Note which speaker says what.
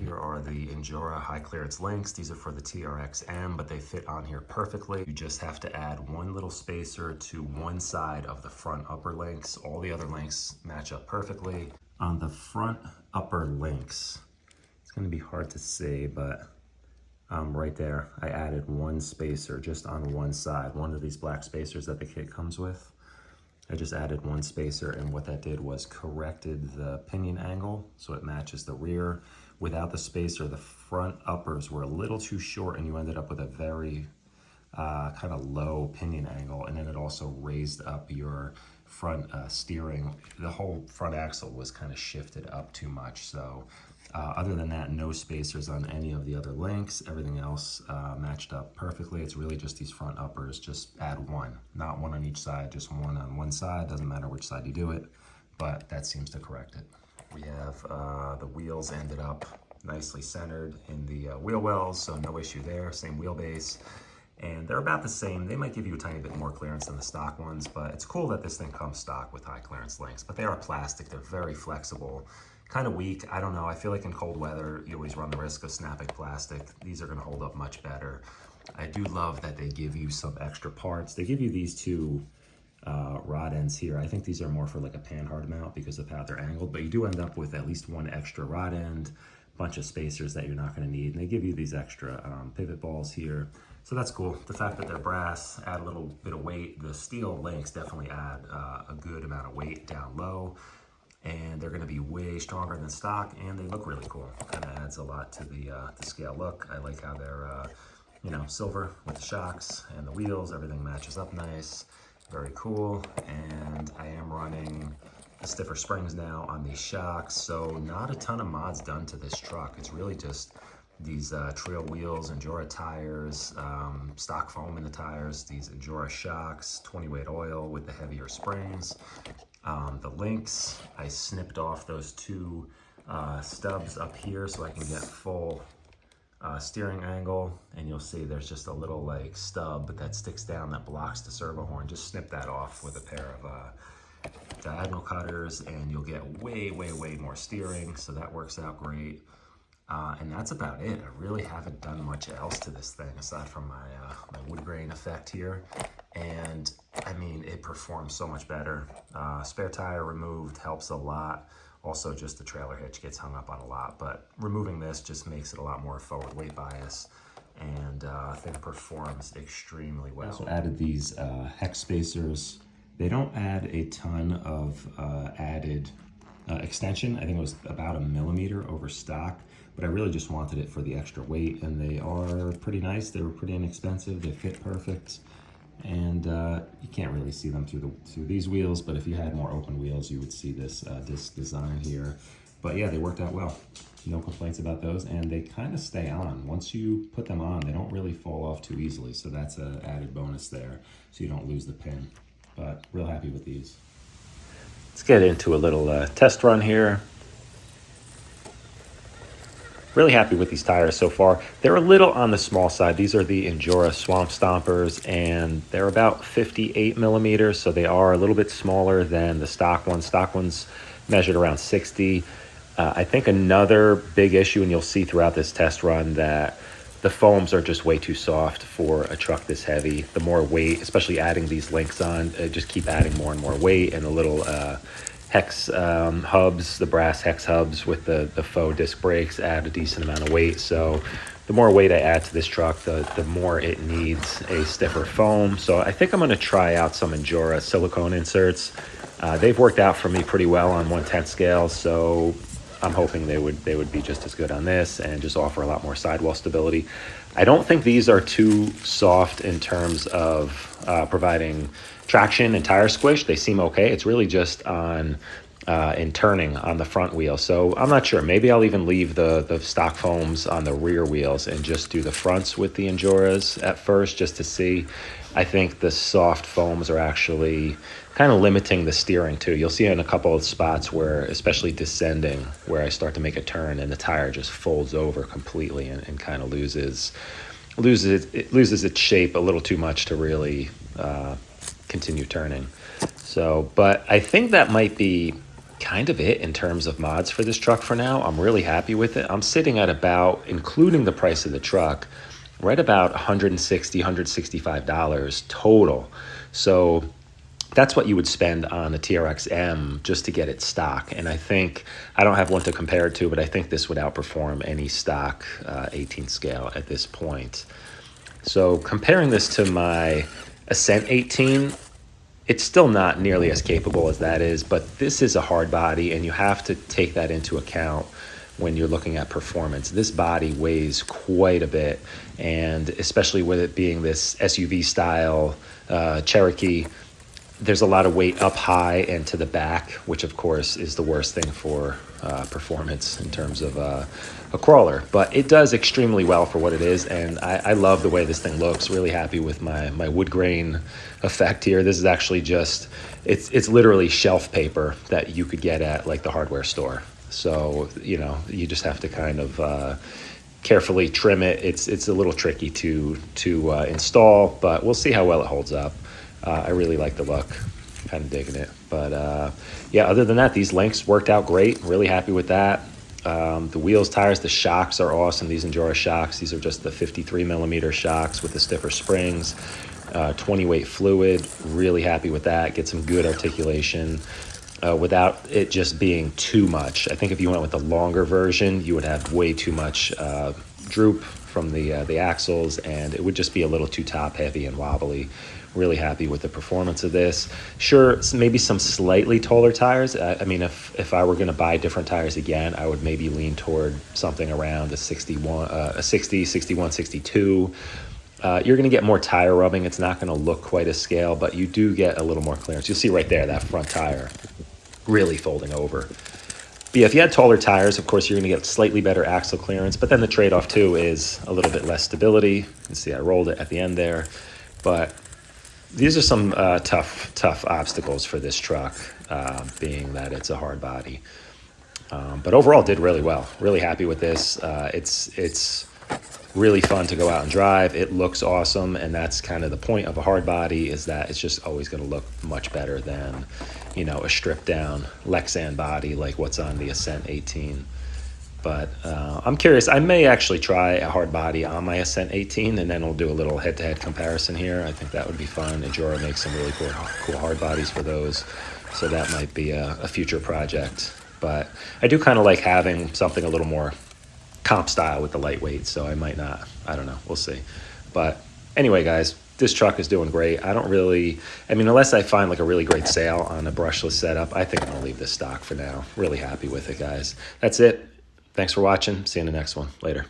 Speaker 1: Here are the Injora high clearance links. These are for the TRX-M, but they fit on here perfectly. You just have to add one little spacer to one side of the front upper links. All the other links match up perfectly. On the front upper links, it's gonna be hard to see, but right there, I added one spacer just on one side, one of these black spacers that the kit comes with. I just added one spacer, and what that did was corrected the pinion angle so it matches the rear. Without the spacer, the front uppers were a little too short and you ended up with a very kind of low pinion angle, and then it also raised up your front steering. The whole front axle was kind of shifted up too much. So other than that, no spacers on any of the other links. Everything else matched up perfectly. It's really just these front uppers. Just add one, not one on each side, just one on one side. Doesn't matter which side you do it, but that seems to correct it. We have the wheels ended up nicely centered in the wheel wells, so no issue there. Same wheelbase, and they're about the same. They might give you a tiny bit more clearance than the stock ones, but it's cool that this thing comes stock with high clearance links. But they are plastic, they're very flexible, kind of weak. I don't know, I feel like in cold weather, you always run the risk of snapping plastic. These are gonna hold up much better. I do love that they give you some extra parts. They give you these two rod ends here. I think these are more for like a panhard mount because of how they're angled, but you do end up with at least one extra rod end, bunch of spacers that you're not going to need, and they give you these extra pivot balls here, so that's cool. The fact that they're brass add a little bit of weight. The steel links definitely add a good amount of weight down low, and they're going to be way stronger than stock, and they look really cool. Kind of adds a lot to the scale look. I like how they're you know, silver with the shocks and the wheels. Everything matches up nice. Very cool. And I am running the stiffer springs now on these shocks, so not a ton of mods done to this truck. It's really just these Treal wheels, Injora tires, stock foam in the tires, these Injora shocks, 20 weight oil with the heavier springs. The links, I snipped off those two stubs up here so I can get full steering angle, and you'll see there's just a little like stub that sticks down that blocks the servo horn. Just snip that off with a pair of diagonal cutters and you'll get way more steering, so that works out great. And that's about it. I really haven't done much else to this thing aside from my wood grain effect here, and I mean, it performs so much better. Spare tire removed helps a lot. Also, just the trailer hitch gets hung up on a lot, but removing this just makes it a lot more forward weight bias, and I think it performs extremely well. I also added these hex spacers. They don't add a ton of added extension. I think it was about 1 millimeter over stock, but I really just wanted it for the extra weight, and they are pretty nice. They were pretty inexpensive. They fit perfect. And you can't really see them through these wheels, but if you had more open wheels, you would see this design here. But yeah, they worked out well. No complaints about those, and they kind of stay on. Once you put them on, they don't really fall off too easily, so that's an added bonus there, so you don't lose the pin. But real happy with these. Let's get into a little test run here. Really happy with these tires so far. They're a little on the small side. These are the Injora Swsmp Stompers, and they're about 58 millimeters, so they are a little bit smaller than the stock ones. Stock ones measured around 60. I think another big issue, and you'll see throughout this test run, that the foams are just way too soft for a truck this heavy. The more weight, especially adding these links on, just keep adding more and more weight, and the little hex hubs, the brass hex hubs with the faux disc brakes add a decent amount of weight. So the more weight I add to this truck, the more it needs a stiffer foam. So I think I'm going to try out some Injora silicone inserts. They've worked out for me pretty well on 1/10 scale, so I'm hoping they would be just as good on this and just offer a lot more sidewall stability. I don't think these are too soft in terms of providing traction and tire squish. They seem okay. It's really just on in turning on the front wheel. So I'm not sure. Maybe I'll even leave the stock foams on the rear wheels and just do the fronts with the Injoras at first, just to see. I think the soft foams are actually kind of limiting the steering too. You'll see in a couple of spots where, especially descending, where I start to make a turn and the tire just folds over completely and kind of loses its shape a little too much to really continue turning. So, but I think that might be kind of it in terms of mods for this truck for now. I'm really happy with it. I'm sitting at about, including the price of the truck, right about $160, $165 total. So that's what you would spend on a TRX-M just to get it stock. And I think, I don't have one to compare it to, but I think this would outperform any stock 18 scale at this point. So comparing this to my Ascent 18, it's still not nearly as capable as that is, but this is a hard body, and you have to take that into account when you're looking at performance. This body weighs quite a bit, and especially with it being this SUV style Cherokee, there's a lot of weight up high and to the back, which of course is the worst thing for performance in terms of a crawler. But it does extremely well for what it is, and I love the way this thing looks. Really happy with my wood grain effect here. This is actually just, it's literally shelf paper that you could get at like the hardware store. So, you know, you just have to kind of carefully trim it. It's a little tricky to install, but we'll see how well it holds up. I really like the look, kind of digging it. But yeah, other than that, these links worked out great. Really happy with that. The wheels, tires, the shocks are awesome. These Injora shocks, these are just the 53 millimeter shocks with the stiffer springs, 20 weight fluid. Really happy with that. Get some good articulation without it just being too much. I think if you went with the longer version, you would have way too much droop from the axles, and it would just be a little too top heavy and wobbly. Really happy with the performance of this. Sure, maybe some slightly taller tires. I mean, if I were going to buy different tires again, I would maybe lean toward something around a 60, 61, 62. You're going to get more tire rubbing. It's not going to look quite a scale, but you do get a little more clearance. You'll see right there, that front tire really folding over. But yeah, if you had taller tires, of course, you're going to get slightly better axle clearance, but then the trade-off too is a little bit less stability. You can see I rolled it at the end there, but these are some tough obstacles for this truck, being that it's a hard body. But overall, did really well. Really happy with this. It's really fun to go out and drive. It looks awesome, and that's kind of the point of a hard body, is that it's just always going to look much better than, you know, a stripped down Lexan body like what's on the Ascent 18. But I'm curious. I may actually try a hard body on my Ascent 18, and then we'll do a little head-to-head comparison here. I think that would be fun. Injora makes some really cool hard bodies for those, so that might be a future project. But I do kind of like having something a little more comp style with the lightweight, so I might not. I don't know. We'll see. But anyway, guys, this truck is doing great. I don't really, I mean, unless I find like a really great sale on a brushless setup, I think I'm going to leave this stock for now. Really happy with it, guys. That's it. Thanks for watching. See you in the next one. Later.